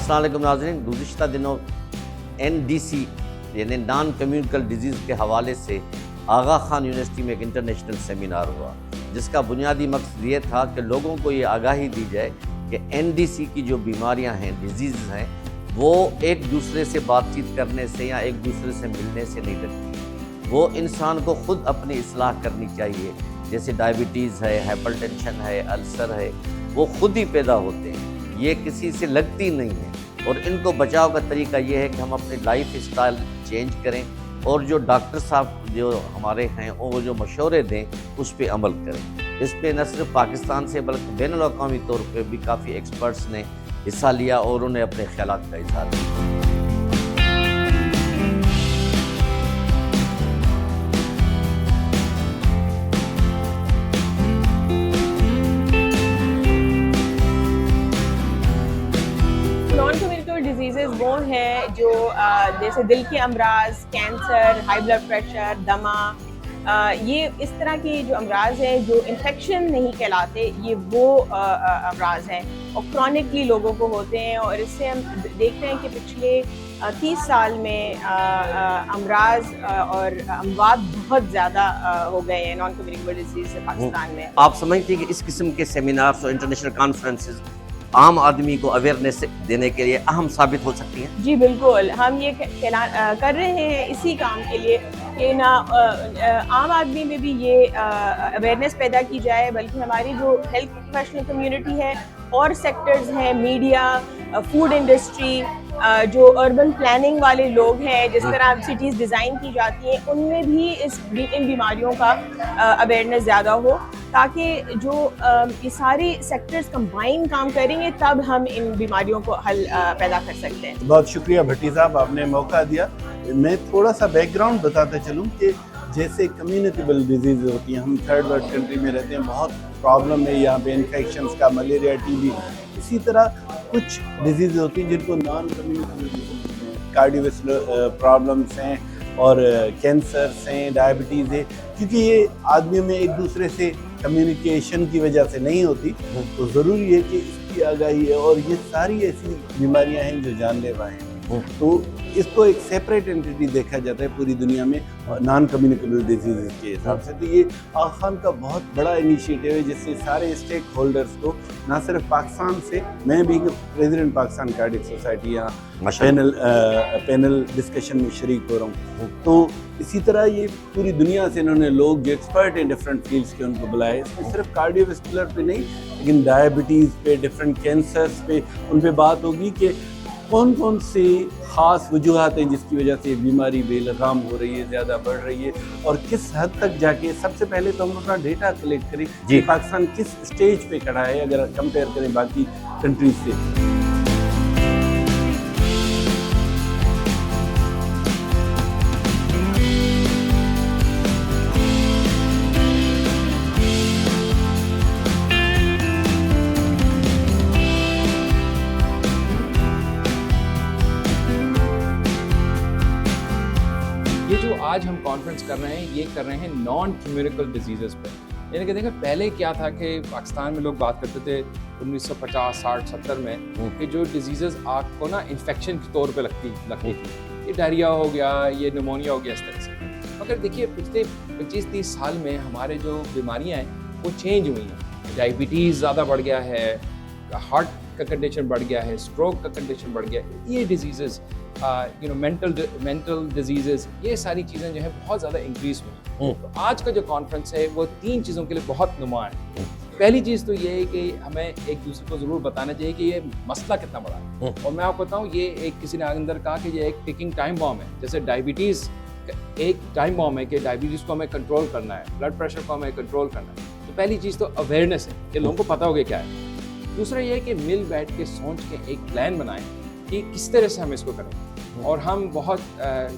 अस्सलाम वालेकुम नाज़रीन, गुज़िश्ता दिनों NDC यानी नॉन कम्युनिकल डिजीज़ के हवाले से आगा खान यूनिवर्सिटी में एक इंटरनेशनल सेमिनार हुआ, जिसका बुनियादी मकसद ये था कि लोगों को ये आगाही दी जाए कि NDC की जो बीमारियां हैं, डिजीज़ हैं, वो एक दूसरे से बातचीत करने से या एक दूसरे से मिलने से नहीं लगती। वो इंसान को ख़ुद अपनी इस्लाह करनी चाहिए। जैसे डायबिटीज़ है, हाइपरटेंशन है, अल्सर है, वो ख़ुद ही पैदा होते हैं, ये किसी से लगती नहीं है। और इनको बचाव का तरीका ये है कि हम अपनी लाइफ स्टाइल चेंज करें और जो डॉक्टर साहब जो हमारे हैं वो जो मशवरे दें उस पर अमल करें। इस पर न सिर्फ पाकिस्तान से बल्कि बैनुल-अक़वामी तौर पर भी काफ़ी एक्सपर्ट्स ने हिस्सा लिया और उन्हें अपने ख्यालात का इज़हार किया। डिजीज़ वो हैं जो जैसे दिल के अमराज, कैंसर, हाई ब्लड प्रेशर, दमा, ये इस तरह के जो अमराज हैं जो इन्फेक्शन नहीं कहलाते, ये वो अमराज हैं और क्रॉनिकली लोगों को होते हैं। और इससे हम देख रहे हैं कि पिछले 30 साल में अमराज और अमवात बहुत ज़्यादा हो गए हैं नॉन कम्युनिकेबल डिजीज़ से पाकिस्तान में। आप समझते हैं कि इस किस्म के सेमिनार्स और इंटरनेशनल कॉन्फ्रेंसेस आम आदमी को अवेयरनेस देने के लिए अहम साबित हो सकती हैं? जी बिल्कुल, हम ये कर रहे हैं इसी काम के लिए कि ना आम आदमी में भी ये अवेयरनेस पैदा की जाए, बल्कि हमारी जो हेल्थ प्रोफेशनल कम्युनिटी है और सेक्टर्स हैं, मीडिया, फूड इंडस्ट्री, जो अर्बन प्लानिंग वाले लोग हैं, जिस तरह सिटीज़ डिज़ाइन की जाती हैं, उनमें भी इन बीमारियों का अवेयरनेस ज़्यादा हो, ताकि जो ये सारे सेक्टर्स कंबाइन काम करेंगे तब हम इन बीमारियों को हल पैदा कर सकते हैं। बहुत शुक्रिया भट्टी साहब, आपने मौका दिया। मैं थोड़ा सा बैकग्राउंड बताते चलूँ कि जैसे कम्युनिकेबल डिजीज़ होती हैं, हम थर्ड वर्ल्ड कंट्री में रहते हैं, बहुत प्रॉब्लम है यहाँ पे इन्फेक्शंस का, मलेरिया, टीबी। इसी तरह कुछ डिजीज़ होती हैं जिनको नॉन कम्युनिकेबल डिजीज़ हैं, कार्डियोवैस्कुलर प्रॉब्लम्स हैं और कैंसर्स हैं, डायबिटीज़ है। क्योंकि ये आदमियों में एक दूसरे से कम्युनिकेशन की वजह से नहीं होती, तो ज़रूरी है कि इसकी आगाही है। और ये सारी ऐसी बीमारियां हैं जो जानलेवा हैं, तो इसको एक सेपरेट एंटिटी देखा जाता है पूरी दुनिया में नॉन कम्युनिकेबल डिजीज़ के हिसाब से। तो ये आगा खान का बहुत बड़ा इनिशिएटिव है, जिससे सारे स्टेक होल्डर्स को, ना सिर्फ पाकिस्तान से, मैं भी प्रेसिडेंट पाकिस्तान कार्डियक सोसाइटी यहाँ पैनल डिस्कशन में शरीक हो रहा हूँ। तो इसी तरह ये पूरी दुनिया से इन्होंने लोग जो एक्सपर्ट हैं डिफरेंट फील्ड्स के उनको बुलाए। इसमें सिर्फ कार्डियोवैस्कुलर पे नहीं, लेकिन डायबिटीज़ पे, डिफरेंट कैंसर्स पे उन पे बात होगी कि कौन कौन से ख़ास वजूहात हैं जिसकी वजह से बीमारी बेलगाम हो रही है, ज़्यादा बढ़ रही है, और किस हद तक जाके। सबसे पहले तो हम अपना डेटा कलेक्ट करें कि पाकिस्तान किस स्टेज पे खड़ा है अगर कंपेयर करें बाकी कंट्रीज से। ये जो आज हम कॉन्फ्रेंस कर रहे हैं, ये कर रहे हैं नॉन कम्युनिकेबल डिजीज़ पे। यानी कि देखिए, पहले क्या था कि पाकिस्तान में लोग बात करते थे 1950, 60, 70 में कि जो डिजीज़ आपको ना इन्फेक्शन के तौर पे लगती थी, ये डायरिया हो गया, ये निमोनिया हो गया, इस तरह से। मगर देखिए, पिछले 25-30 साल में हमारे जो बीमारियाँ हैं वो चेंज हुई हैं। डायबिटीज़ ज़्यादा बढ़ गया है, हार्ट का कंडीशन बढ़ गया है, स्ट्रोक का कंडीशन बढ़ गया है, ये डिजीज़ मेंटल डिजीज़, ये सारी चीज़ें जो है बहुत ज़्यादा इंक्रीज़ हुई। तो आज का जो कॉन्फ्रेंस है वो 3 चीज़ों के लिए बहुत नुमा है। पहली चीज़ तो ये है कि हमें एक दूसरे को ज़रूर बताना चाहिए कि ये मसला कितना बड़ा है। और मैं आपको बताऊँ, ये एक किसी ने अंदर कहा कि ये एक टिकिंग टाइम बॉम्ब है। जैसे डायबिटीज़ एक टाइम बॉम्ब है कि डायबिटीज़ को हमें कंट्रोल करना है, ब्लड प्रेशर को हमें कंट्रोल करना है। तो पहली चीज़ तो अवेयरनेस है कि लोगों को पता हो गया क्या है। दूसरा ये है कि मिल बैठ के सोच के एक प्लान बनाएं कि किस तरह से हम इसको करें। और हम बहुत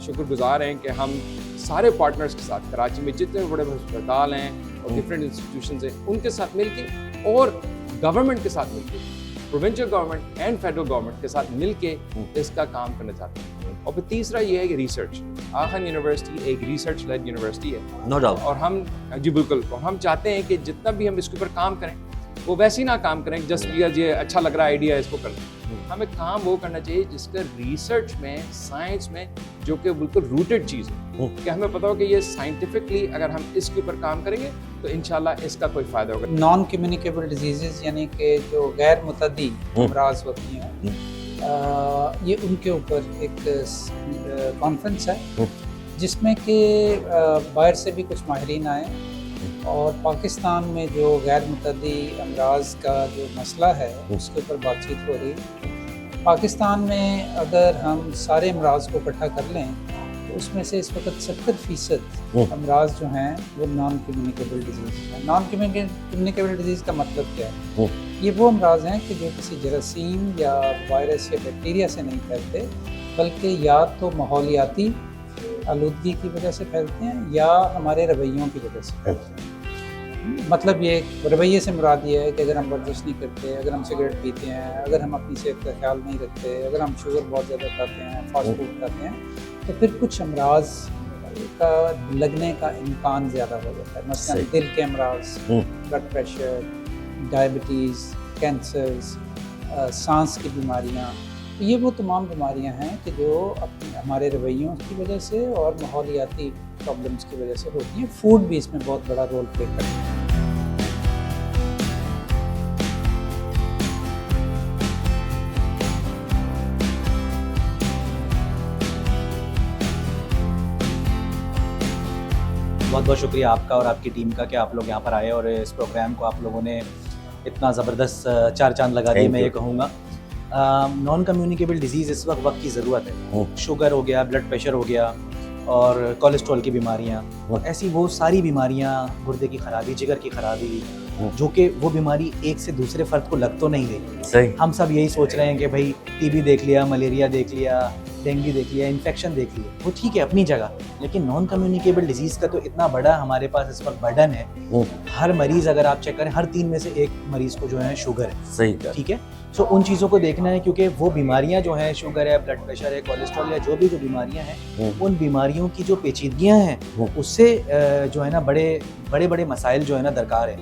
शुक्रगुजार हैं कि हम सारे पार्टनर्स के साथ, कराची में जितने बड़े अस्पताल हैं और डिफरेंट इंस्टीट्यूशंस हैं, उनके साथ मिलके और गवर्नमेंट के साथ मिलके, provincial government and federal government के साथ मिलके इसका काम करना चाहते हैं। और फिर तीसरा ये है कि रिसर्च। आगा खान यूनिवर्सिटी एक रिसर्च लेड यूनिवर्सिटी है, नो डाउट। और हम जी बिल्कुल, हम चाहते हैं कि जितना भी हम इसके ऊपर काम करें वो वैसे ही ना काम करें जस्ट बिकॉज ये अच्छा लग रहा है आइडिया इसको कर दें। हमें काम वो करना चाहिए जिसका रिसर्च में, साइंस में, जो कि बिल्कुल रूटेड चीज़ हो, कि हमें पता हो कि ये साइंटिफिकली अगर हम इसके ऊपर काम करेंगे तो इंशाल्लाह इसका कोई फ़ायदा होगा। नॉन कम्युनिकेबल डिजीज़ यानी कि जो गैर मुतद्दी अमराज होती हैं, ये उनके ऊपर एक कॉन्फ्रेंस है जिसमें कि बाहर से भी कुछ माहिरीन आए और पाकिस्तान में जो गैर मुतद्दी अमराज का जो मसला है उसके ऊपर बातचीत हो रही है। पाकिस्तान में अगर हम सारे अमराज को इकट्ठा कर लें तो उसमें से इस वक्त 70% अमराज जो हैं वो नॉन कम्युनिकेबल डिजीज़ हैं। नॉन कम्युनिकेबल डिजीज़ का मतलब क्या है? ये वो अमराज हैं कि जो किसी जरासीम या वायरस या बैक्टीरिया से नहीं फैलते, बल्कि या तो माहौलियाती आलूदगी की वजह से फैलते हैं या हमारे रवैयों की वजह से फैलते हैं। मतलब ये रवैये से मुराद ये है कि अगर हम वर्जिश नहीं करते, अगर हम सिगरेट पीते हैं, अगर हम अपनी सेहत का ख्याल नहीं रखते, अगर हम शुगर बहुत ज़्यादा खाते हैं, फास्ट फूड खाते हैं, तो फिर कुछ अमराज का लगने का इम्कान ज़्यादा हो जाता है। मसलन दिल के अमराज, ब्लड प्रेशर, डायबिटीज़, कैंसर्स, सांस की बीमारियाँ, तो ये वो तमाम बीमारियां हैं कि जो अपने हमारे रवैयों की वजह से और माहौलियाती प्रॉब्लम्स की वजह से होती हैं। फूड भी इसमें बहुत बड़ा रोल प्ले करता है। बहुत बहुत शुक्रिया आपका और आपकी टीम का कि आप लोग यहाँ पर आए और इस प्रोग्राम को आप लोगों ने इतना ज़बरदस्त चार चांद लगा दिए, मैं ये कहूँगा। नॉन कम्युनिकेबल डिजीज़ इस वक्त की ज़रूरत है। शुगर हो गया, ब्लड प्रेशर हो गया और कोलेस्ट्रॉल की बीमारियाँ, ऐसी वो सारी बीमारियाँ, गुर्दे की खराबी, जिगर की खराबी, जो कि वो बीमारी एक से दूसरे फ़र्द को लग तो नहीं रही। सही। हम सब यही सोच रहे हैं कि भाई टीबी देख लिया, मलेरिया देख लिया, डेंगू देख लिया, इन्फेक्शन देख लिया, वो ठीक है अपनी जगह, लेकिन नॉन कम्युनिकेबल डिजीज़ का तो इतना बड़ा हमारे पास इस वक्त बर्डन है। हर मरीज़ अगर आप चेक करें, हर 3 में से 1 मरीज़ को जो है शुगर है। सही। ठीक है, सो उन चीज़ों को देखना है क्योंकि वो बीमारियां जो हैं, शुगर है, ब्लड प्रेशर है, कोलेस्ट्रॉल है, जो बीमारियां हैं, उन बीमारियों की जो पेचीदगियां हैं उससे जो है ना बड़े मसाइल जो है ना दरकार है।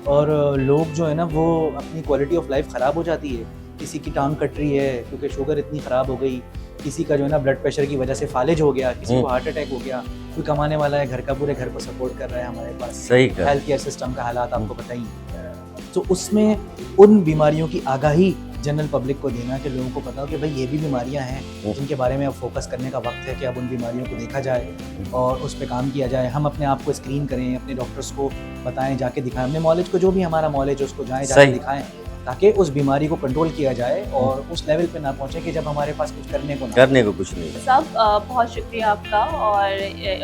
और लोग जो है ना वो अपनी क्वालिटी ऑफ लाइफ ख़राब हो जाती है। किसी की टांग कट रही है क्योंकि शुगर इतनी ख़राब हो गई, किसी का जो है ना ब्लड प्रेशर की वजह से फालिज हो गया, किसी को हार्ट अटैक हो गया, कोई कमाने वाला है, घर का पूरे घर को सपोर्ट कर रहा है हमारे पास। सही। हेल्थ केयर सिस्टम का हालात आपको पता ही है। तो उसमें उन बीमारियों की आगाही जनरल पब्लिक को देना कि लोगों को पता हो कि भाई ये भी बीमारियां हैं जिनके बारे में अब फोकस करने का वक्त है कि अब उन बीमारियों को देखा जाए और उस पर काम किया जाए। हम अपने आप को स्क्रीन करें, अपने डॉक्टर्स को बताएं, जाके दिखाएं, अपने नॉलेज को, जो भी हमारा नॉलेज है उसको जाके दिखाएं, ताकि उस बीमारी को कंट्रोल किया जाए और उस लेवल पे ना पहुंचे कि जब हमारे पास कुछ करने को कुछ नहीं है। सब बहुत शुक्रिया आपका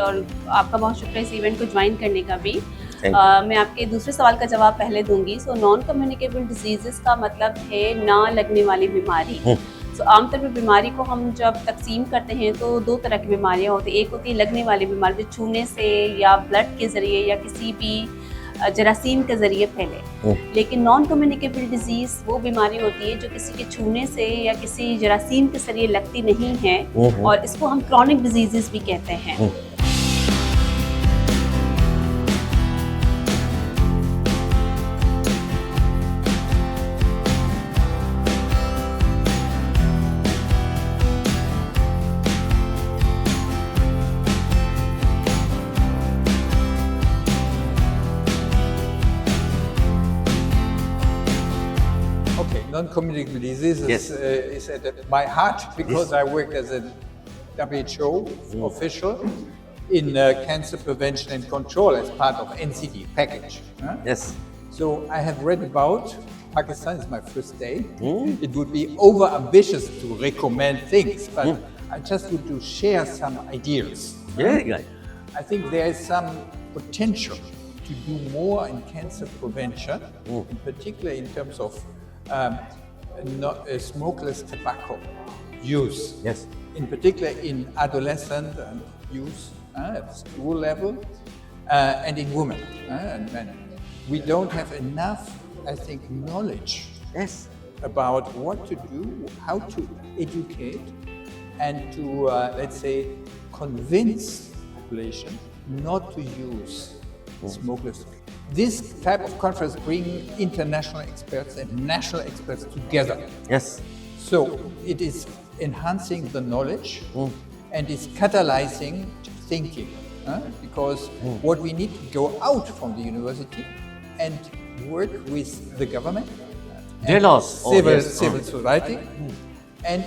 और आपका बहुत शुक्रिया इस इवेंट को ज्वाइन करने का भी। मैं आपके दूसरे सवाल का जवाब पहले दूंगी। सो नॉन कम्युनिकेबल डिजीजेस का मतलब है ना लगने वाली बीमारी। सो आमतौर पर बीमारी को हम जब तकसीम करते हैं तो 2 तरह की बीमारियां होती हैं। एक होती है लगने वाली बीमारी जो छूने से या ब्लड के ज़रिए या किसी भी जरासीम के ज़रिए फैले। लेकिन नॉन कम्युनिकेबल डिजीज़ वो बीमारी होती है जो किसी के छूने से या किसी जरासीम के ज़रिए लगती नहीं है और इसको हम क्रॉनिक डिजीज़ भी कहते हैं। Non-communicable diseases is at my heart because I work as a WHO official in cancer prevention and control as part of NCD package. Yes. So I have read about Pakistan. It's my first day. It would be over ambitious to recommend things, but I just want to share some ideas. Very good. I think there is some potential to do more in cancer prevention, in particular in terms of smokeless tobacco use. Yes. In particular in adolescent use at school level and in women and men. We don't have enough, I think, knowledge about what to do, how to educate and to, let's say, convince the population not to use smokeless this type of conference bring international experts and national experts together. Yes. So it is enhancing the knowledge and is catalyzing thinking. Because what we need to go out from the university and work with the government, civil society, and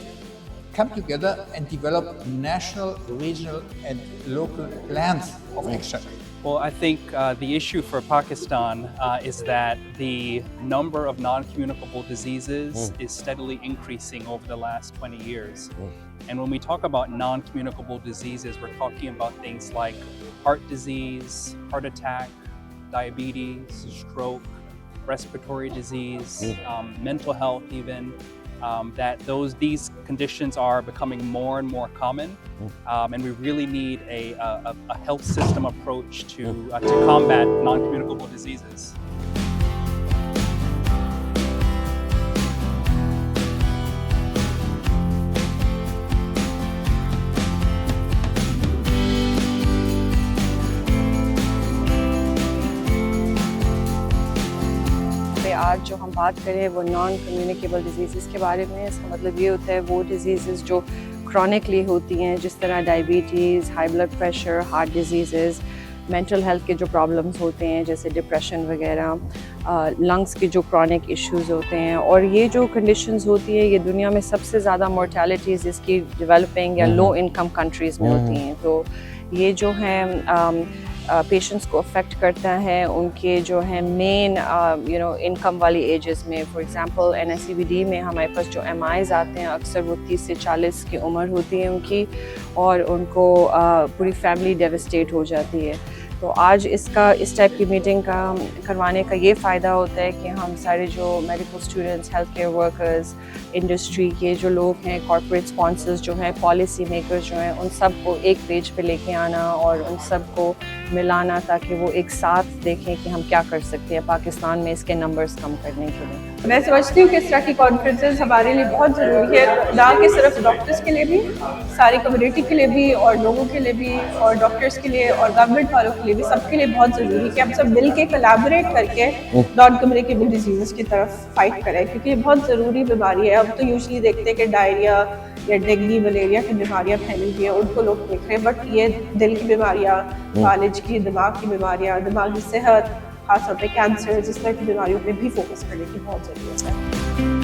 come together and develop national, regional, and local plans of action. Well, I think the issue for Pakistan is that the number of non-communicable diseases is steadily increasing over the last 20 years. And when we talk about non-communicable diseases, we're talking about things like heart disease, heart attack, diabetes, stroke, respiratory disease, mental health even. These conditions are becoming more and more common, and we really need a health system approach to combat non-communicable diseases. आज जो हम बात करें वो non communicable disease के बारे में। इसका मतलब ये होता है वो डिजीज़ जो क्रॉनिकली होती हैं, जिस तरह diabetes, high blood pressure, heart disease, mental health के जो प्रॉब्लम्स होते हैं जैसे डिप्रेशन वगैरह, लंग्स के जो क्रॉनिक इश्यूज़ होते हैं। और ये जो कंडीशंस होती है ये दुनिया में सबसे ज़्यादा मोर्टेलिटीज़ इसकी डेवलपिंग या लो इनकम कंट्रीज़ में होती हैं। तो ये जो हैं पेशेंट्स को अफेक्ट करता है उनके जो है मेन इनकम वाली एजेस में। फॉर एग्जांपल NSCBD में हमारे पास जो MIs आते हैं अक्सर वो 30 से 40 की उम्र होती है उनकी, और उनको पूरी फैमिली डेवस्टेट हो जाती है। तो आज इस टाइप की मीटिंग करवाने का ये फ़ायदा होता है कि हम सारे जो medical students, health care workers, industry के जो लोग हैं, कॉर्पोरेट स्पॉन्सर्स जो हैं, पॉलिसी मेकर्स जो हैं, उन सब को एक पेज पे लेके आना और उन सब को मिलाना ताकि वो एक साथ देखें कि हम क्या कर सकते हैं पाकिस्तान में इसके नंबर्स कम करने के लिए। मैं समझती हूँ कि इस तरह की कॉन्फ्रेंसेस हमारे लिए बहुत ज़रूरी है, ना कि सिर्फ डॉक्टर्स के लिए भी, सारी कम्युनिटी के लिए भी, और लोगों के लिए भी, और डॉक्टर्स के लिए और गवर्नमेंट वालों के लिए भी, सबके लिए बहुत ज़रूरी है कि हम सब मिल के कोलैबोरेट करके नॉन कम्युनिकेबल डिजीज़ की तरफ फाइट करें, क्योंकि ये बहुत ज़रूरी बीमारी है। अब तो यूजली देखते हैं कि डायरिया या डेंगू, मलेरिया की बीमारियाँ फैली हुई हैं, उनको लोग देख रहे हैं, बट ये दिल की बीमारियाँ, फालिज की, दिमाग की बीमारियाँ, दिमागी सेहत, खासतौर पे कैंसर, इस तरह की बीमारियों पे भी फोकस करने की बहुत ज़रूरत है।